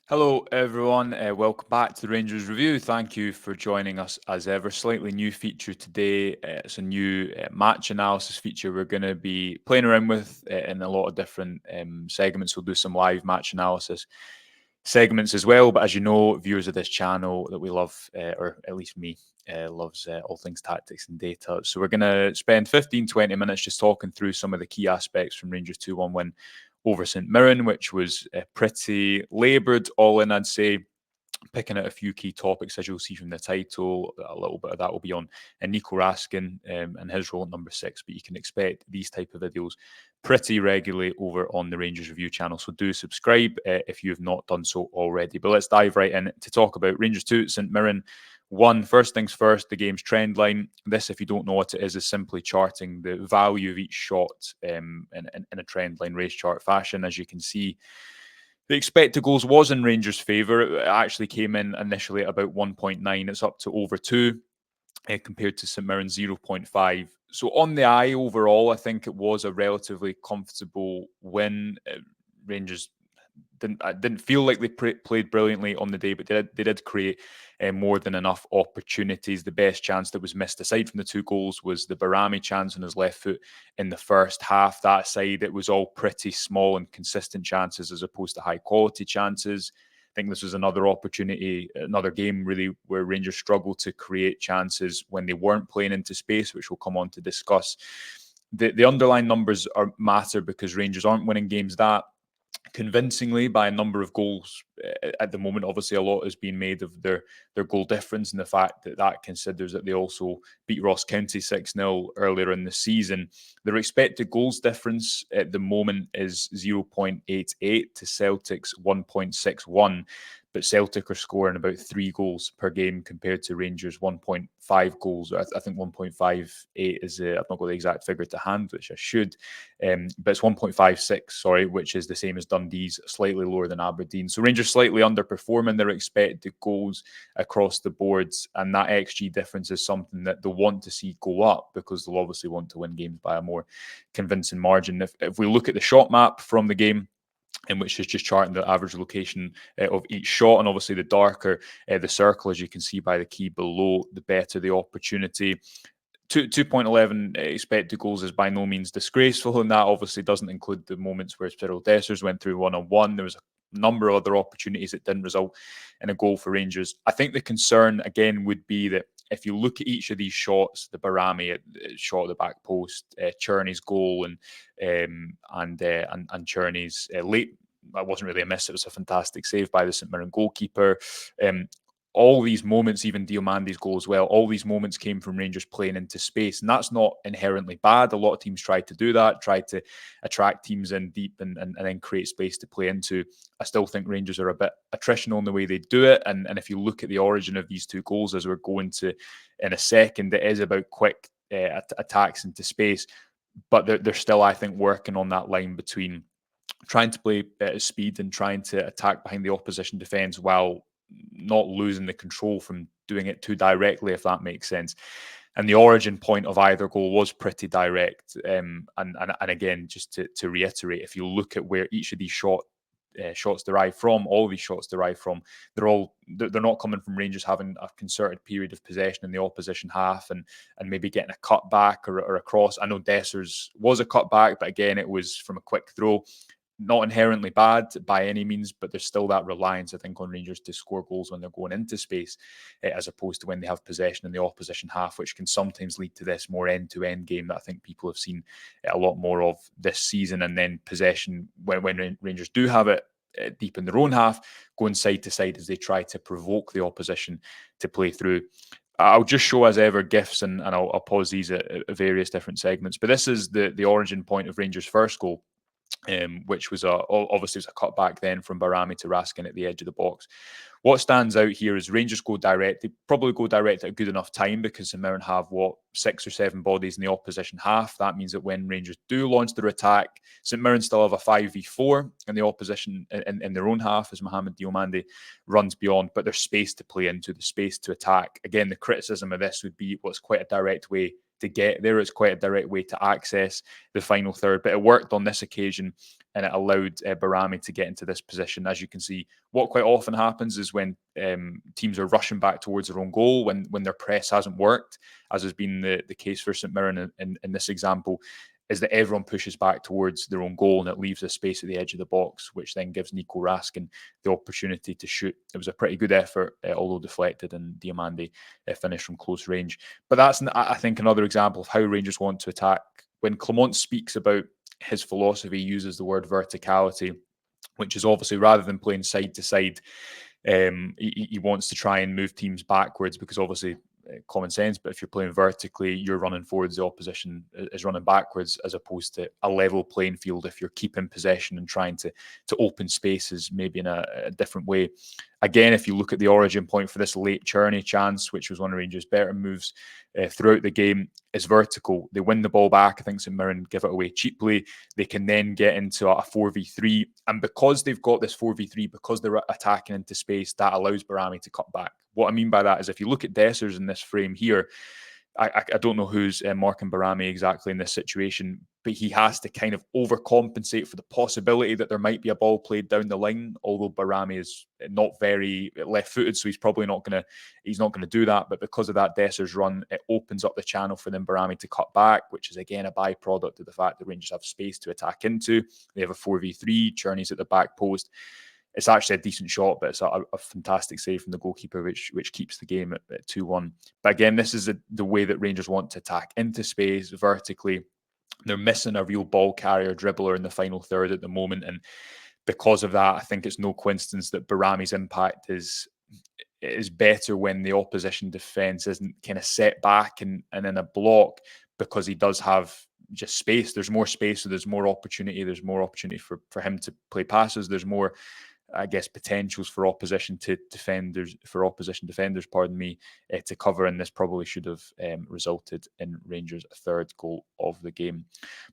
Hello, everyone. Welcome back to the Rangers Review. Thank you for joining us as ever. Slightly new feature today. It's a new match analysis feature we're going to be playing around with in a lot of different segments. We'll do some live match analysis segments as well. But as you know, viewers of this channel that we love, or at least me, loves all things tactics and data. So we're going to spend 15-20 minutes just talking through some of the key aspects from Rangers 2-1 win over St Mirren, which was pretty laboured all in, I'd say. Picking out a few key topics, as you'll see from the title. A little bit of that will be on Nico Raskin and his role at number 6, but you can expect these type of videos pretty regularly over on the Rangers Review channel. So do subscribe if you have not done so already. But let's dive right in to talk about Rangers 2, St Mirren 1. First things first, the game's trend line. This, if you don't know what it is simply charting the value of each shot in a trend line race chart fashion. As you can see, the expected goals was in Rangers' favour. It actually came in initially at about 1.9. It's up to over 2 compared to St Mirren 0.5. So on the eye overall, I think it was a relatively comfortable win. Rangers didn't feel like they played brilliantly on the day, but they did create more than enough opportunities. The best chance that was missed, aside from the 2 goals, was the Barami chance on his left foot in the first half. That side, it was all pretty small and consistent chances as opposed to high quality chances. I think this was another opportunity, another game really where Rangers struggled to create chances when they weren't playing into space, which we'll come on to discuss. The underlying numbers matter because Rangers aren't winning games that convincingly by a number of goals at the moment. Obviously, a lot is being made of their goal difference and the fact that that considers that they also beat Ross County 6-0 earlier in the season. Their expected goals difference at the moment is 0.88 to Celtic's 1.61. But Celtic are scoring about 3 goals per game compared to Rangers 1.5 goals. I think 1.58 is, I've not got the exact figure to hand, which I should. But it's 1.56, sorry, which is the same as Dundee's, slightly lower than Aberdeen. So Rangers slightly underperforming their expected goals across the boards. And that XG difference is something that they'll want to see go up because they'll obviously want to win games by a more convincing margin. If we look at the shot map from the game, in which is just charting the average location of each shot. And obviously, the darker the circle, as you can see by the key below, the better the opportunity. 2.11 expected goals is by no means disgraceful, and that obviously doesn't include the moments where Cyril Dessers went through one-on-one. There was a number of other opportunities that didn't result in a goal for Rangers. I think the concern, again, would be that if you look at each of these shots, the Barami shot at the back post, Cherney's goal, and Cherney's late, that wasn't really a miss. It was a fantastic save by the St Mirren goalkeeper. All these moments, even Diomandi's goal as well, all these moments came from Rangers playing into space. And that's not inherently bad. A lot of teams tried to do that, tried to attract teams in deep and then create space to play into. I still think Rangers are a bit attritional in the way they do it. And if you look at the origin of these 2 goals, as we're going to in a second, it is about quick attacks into space. But they're still, I think, working on that line between trying to play at speed and trying to attack behind the opposition defence while not losing the control from doing it too directly, if that makes sense. And the origin point of either goal was pretty direct. And again, just to reiterate, if you look at where each of these shots derive from, all of these shots derive from, they're not coming from Rangers having a concerted period of possession in the opposition half and maybe getting a cut back or a cross. I know Dessers was a cut back, but again, it was from a quick throw. Not inherently bad by any means, but there's still that reliance, I think, on Rangers to score goals when they're going into space, as opposed to when they have possession in the opposition half, which can sometimes lead to this more end-to-end game that I think people have seen a lot more of this season. And then possession, when Rangers do have it deep in their own half, going side to side as they try to provoke the opposition to play through. I'll just show, as ever, GIFs, and I'll pause these at various different segments. But this is the origin point of Rangers' first goal. Which was obviously was a cutback then from Barami to Raskin at the edge of the box. What stands out here is Rangers go direct. They probably go direct at a good enough time because St Mirren have, 6 or 7 bodies in the opposition half. That means that when Rangers do launch their attack, St Mirren still have a 5v4 in the opposition in their own half as Mohamed Diomande runs beyond, but there's space to play into, the space to attack. Again, the criticism of this would be what's quite a direct way get there. It's quite a direct way to access the final third, but it worked on this occasion, and it allowed Barami to get into this position. As you can see, what quite often happens is when teams are rushing back towards their own goal, when their press hasn't worked, as has been the case for St Mirren in this example, is that everyone pushes back towards their own goal and it leaves a space at the edge of the box, which then gives Nico Raskin the opportunity to shoot. It was a pretty good effort, although deflected, and Diomande finished from close range. But that's, I think, another example of how Rangers want to attack. When Clement speaks about his philosophy, he uses the word verticality, which is obviously, rather than playing side to side, he wants to try and move teams backwards, because obviously common sense, but if you're playing vertically, you're running forwards, the opposition is running backwards, as opposed to a level playing field if you're keeping possession and trying to open spaces maybe in a different way. Again, if you look at the origin point for this late Cherney chance, which was one of Rangers' better moves throughout the game, is vertical. They win the ball back. I think St Mirren give it away cheaply. They can then get into a 4v3. And because they've got this 4v3, because they're attacking into space, that allows Barami to cut back. What I mean by that is, if you look at Dessers in this frame here, I don't know who's marking Barami exactly in this situation, but he has to kind of overcompensate for the possibility that there might be a ball played down the line. Although Barami is not very left-footed, so he's not going to do that. But because of that Dessers run, it opens up the channel for them Barami to cut back, which is again a byproduct of the fact that Rangers have space to attack into. They have a 4v3. Cherney's at the back post. It's actually a decent shot, but it's a fantastic save from the goalkeeper, which keeps the game at 2-1. But again, this is the way that Rangers want to attack into space vertically. They're missing a real ball carrier dribbler in the final third at the moment. And because of that, I think it's no coincidence that Barami's impact is better when the opposition defence isn't kind of set back and in a block, because he does have just space. There's more space, so there's more opportunity. There's more opportunity for him to play passes. There's more, I guess, potentials for opposition defenders, to cover, and this probably should have resulted in Rangers' third goal of the game.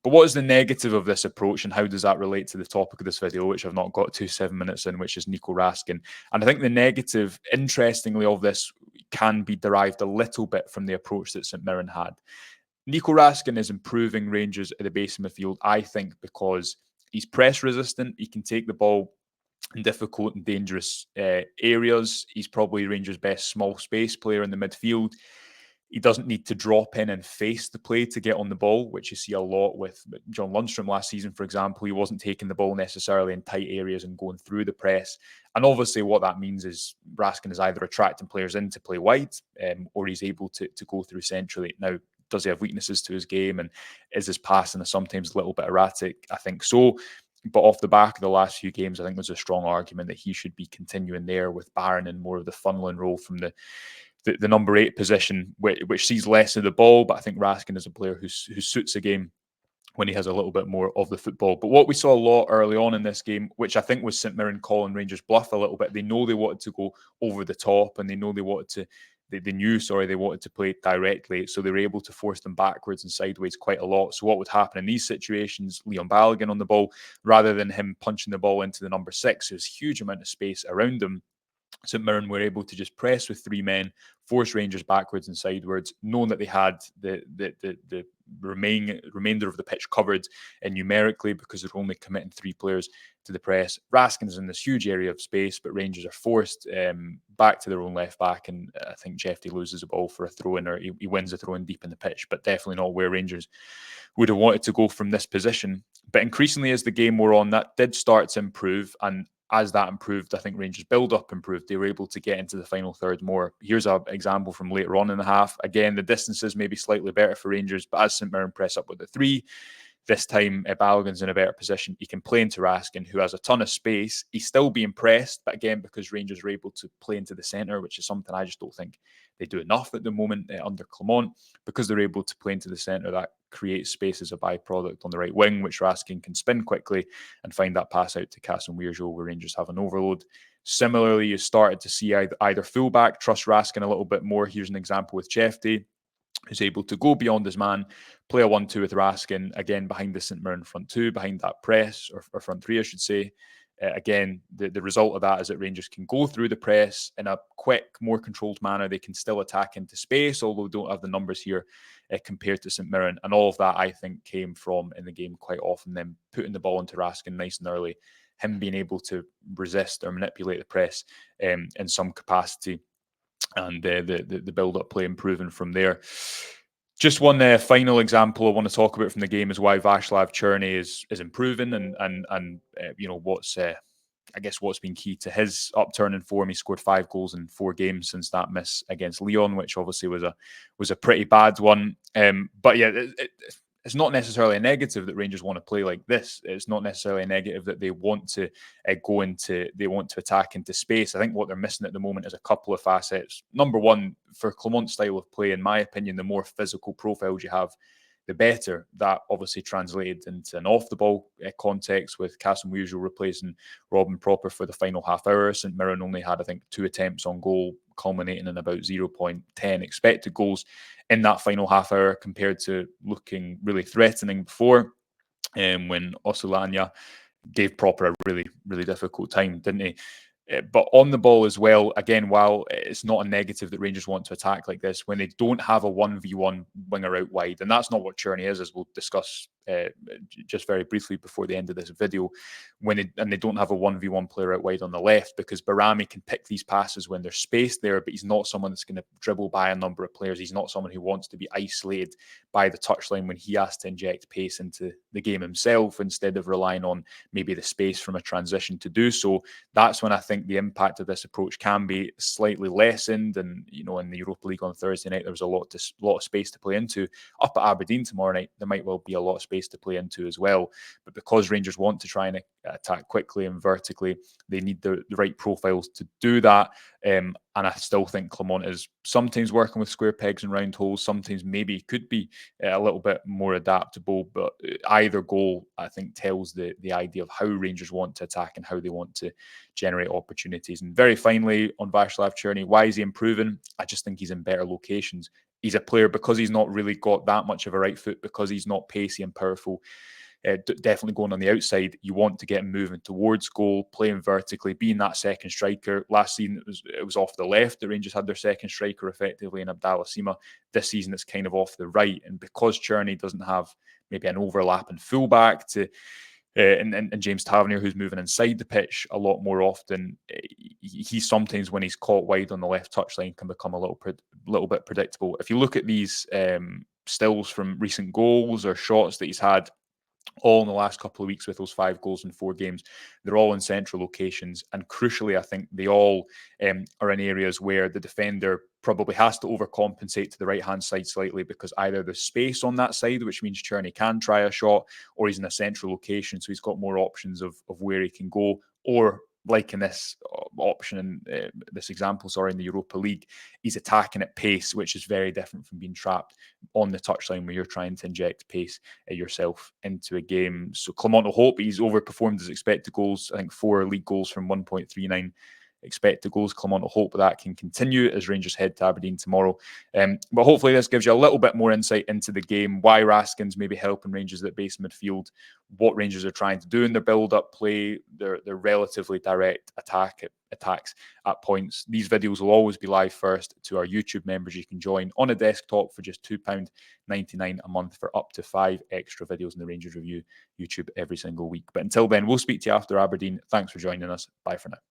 But what is the negative of this approach, and how does that relate to the topic of this video, which I've not got to 7 minutes in, which is Nico Raskin? And I think the negative, interestingly, of this can be derived a little bit from the approach that St Mirren had. Nico Raskin is improving Rangers at the base of midfield, I think, because he's press resistant. He can take the ball in difficult and dangerous areas. He's probably Rangers' best small space player in the midfield. He doesn't need to drop in and face the play to get on the ball, which you see a lot with John Lundstrom last season, for example. He wasn't taking the ball necessarily in tight areas and going through the press. And obviously what that means is Raskin is either attracting players in to play wide, or he's able to go through centrally. Now, does he have weaknesses to his game, and is his passing sometimes a little bit erratic? I think so. But off the back of the last few games, I think there's a strong argument that he should be continuing there, with Barron in more of the funneling role from the number 8 position, which sees less of the ball. But I think Raskin is a player who suits the game when he has a little bit more of the football. But what we saw a lot early on in this game, which I think was St Mirren calling Rangers bluff a little bit, they know they wanted to go over the top, and they know they wanted to they wanted to play directly, so they were able to force them backwards and sideways quite a lot. So what would happen in these situations, Leon Balogun on the ball, rather than him punching the ball into the number 6, there's a huge amount of space around him. St Mirren were able to just press with 3 men, force Rangers backwards and sidewards, knowing that they had the remainder of the pitch covered numerically, because they're only committing 3 players to the press. Raskin's in this huge area of space, but Rangers are forced back to their own left back, and I think Jeffy loses a ball for a throw-in, or he wins a throw-in deep in the pitch, but definitely not where Rangers would have wanted to go from this position. But increasingly, as the game wore on, that did start to improve, and as that improved, I think Rangers' build-up improved. They were able to get into the final third more. Here's an example from later on in the half. Again, the distances may be slightly better for Rangers, but as St Mirren press up with the 3, this time Balogun's in a better position. He can play into Raskin, who has a ton of space. He's still being pressed, but again, because Rangers are able to play into the centre, which is something I just don't think they do enough at the moment under Clement, because they're able to play into the centre, that creates space as a byproduct on the right wing, which Raskin can spin quickly and find that pass out to Casemiro, where Rangers have an overload. Similarly, you started to see either fullback trust Raskin a little bit more. Here's an example with Chefty, who's able to go beyond his man, play a 1-2 with Raskin, again behind the St Mirren front 2, behind that press, or front 3, I should say. Again, the result of that is that Rangers can go through the press in a quick, more controlled manner. They can still attack into space, although don't have the numbers here compared to St Mirren. And all of that, I think, came from in the game quite often them putting the ball into Raskin nice and early, him being able to resist or manipulate the press in some capacity, and the build-up play improving from there. Just one final example I want to talk about from the game is why Václav Černý is improving, and what's I guess what's been key to his upturn in form. He scored 5 goals in 4 games since that miss against Lyon, which obviously was a pretty bad one. But yeah, it's not necessarily a negative that Rangers want to play like this. It's not necessarily a negative that they want to they want to attack into space. I think what they're missing at the moment is a couple of facets. Number one, for Clement's style of play, in my opinion, the more physical profiles you have, the better. That obviously translated into an off-the-ball context with Castle Mujal replacing Robin Proper for the final half hour. St Mirren only had, I think, 2 attempts on goal, culminating in about 0.10 expected goals in that final half hour, compared to looking really threatening before, when Osulanya gave Proper a really, really difficult time, didn't he? But on the ball as well, again, while it's not a negative that Rangers want to attack like this, when they don't have a 1v1 winger out wide, and that's not what Černý is, as we'll discuss just very briefly before the end of this video, they don't have a 1v1 player out wide on the left, because Barami can pick these passes when there's space there, but he's not someone that's going to dribble by a number of players. He's not someone who wants to be isolated by the touchline when he has to inject pace into the game himself, instead of relying on maybe the space from a transition to do so. That's when I think the impact of this approach can be slightly lessened. And in the Europa League on Thursday night, there was a lot of space to play into. Up at Aberdeen tomorrow night, there might well be a lot of space to play into as well. But because Rangers want to try and attack quickly and vertically, they need the right profiles to do that. And I still think Clement is sometimes working with square pegs and round holes. Sometimes maybe could be a little bit more adaptable. But either goal, I think, tells the idea of how Rangers want to attack and how they want to generate opportunities. And very finally, on Václav Černý, why is he improving? I just think he's in better locations. He's a player, because he's not really got that much of a right foot, because he's not pacey and powerful, definitely going on the outside. You want to get him moving towards goal, playing vertically, being that second striker. Last season, it was off the left. The Rangers had their second striker effectively in Abdallah Sima. This season, it's kind of off the right. And because Černý doesn't have maybe an overlapping fullback to and James Tavernier, who's moving inside the pitch a lot more often, he sometimes, when he's caught wide on the left touchline, can become a little bit predictable. If you look at these stills from recent goals or shots that he's had, all in the last couple of weeks, with those 5 goals in 4 games, they're all in central locations. And crucially, I think they all are in areas where the defender probably has to overcompensate to the right-hand side slightly, because either there's space on that side, which means Černý can try a shot, or he's in a central location, so he's got more options of where he can go. Or, like in this option, this example, in the Europa League, he's attacking at pace, which is very different from being trapped on the touchline where you're trying to inject pace yourself into a game. So Clement will hope he's overperformed his expected goals. I think 4 league goals from 1.39 expected goals. Clement will hope that can continue as Rangers head to Aberdeen tomorrow. But hopefully this gives you a little bit more insight into the game, why Raskin's maybe helping Rangers at base midfield, what Rangers are trying to do in their build-up play, their relatively direct attacks at points. These videos will always be live first to our YouTube members. You can join on a desktop for just £2.99 a month for up to 5 extra videos in the Rangers Review YouTube every single week. But until then, we'll speak to you after Aberdeen. Thanks for joining us. Bye for now.